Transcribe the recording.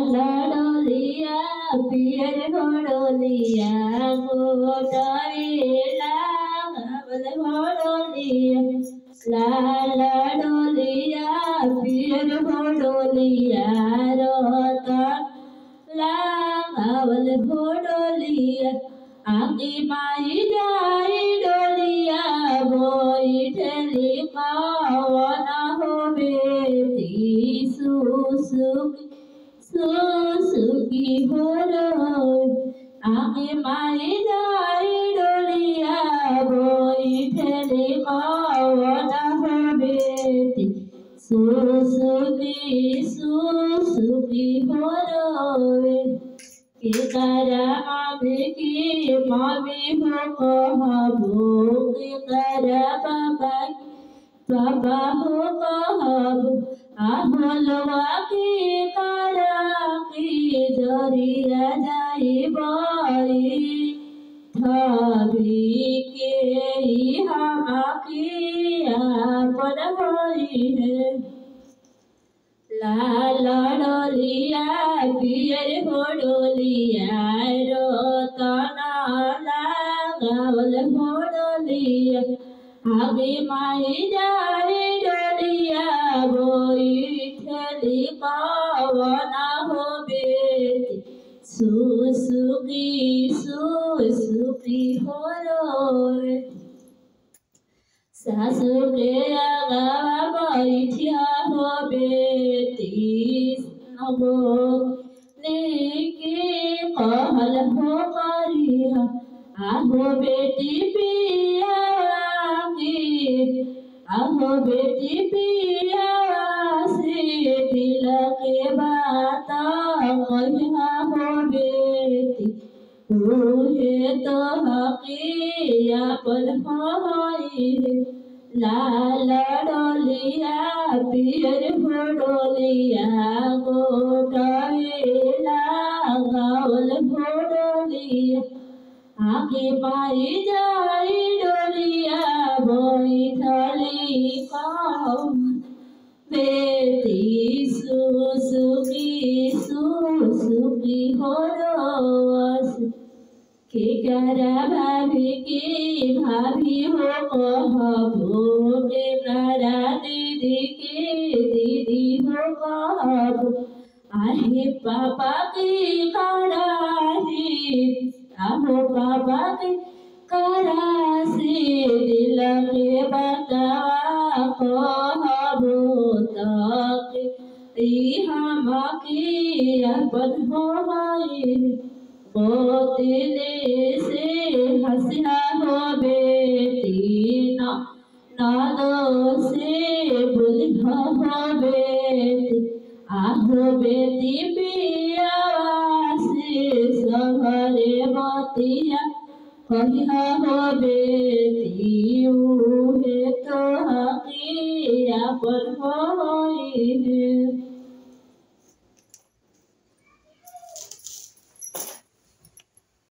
लाडोलिया पियर घोड़ोलिया गोटावेला गावल घोड़ोलिया लाडोलिया पियर घोड़ोलिया रोता गावल घोड़ोलिया आगे माई जाई डोलिया बोइठली पावना हो बेटी सुसुकी होलो आगे माई जाई डोलिया बोइठली पावना हो बेटी सुसुकी होलो के करा मामी हो कहबो के करा बाबा हो कहबो आहलवा के करा के जरिया जाई बाई थबी के हम के आपन होई है लाडोलिया पियर घोड़ोलिया रोतना गावल घोड़ोलिया आगे माई जाए डोलिया बोइठली पावना हो बेटी सुसुकी हो रोए सासु के आगा बैठिया हो बेटी नगो लेके कहल हो करिया आहो बेटी पिया आहो बेटी पिया से दिल के बात कहिया हो बेटी उहे तो हकिया पर होई लाडोलिया पियर घोड़ोलिया गोटावेला गावल घोड़ोलिया आगे पाई जाई डोलिया बोइठली पावन बेटी सुसुकी होलो के करा भाभी हो कहबो के करा दीदी हो कहबो आहे पापा की कराही आहो पापा की करासी दिल के बतावा कहबो तक हम की अपन होई पोतले से हंसिया हो बेटी नादो से बुलिया हो बेटी आहो बेटी पिया से सहरे बतिया कहिया हो बेटी उहे तो हकिया पर होई।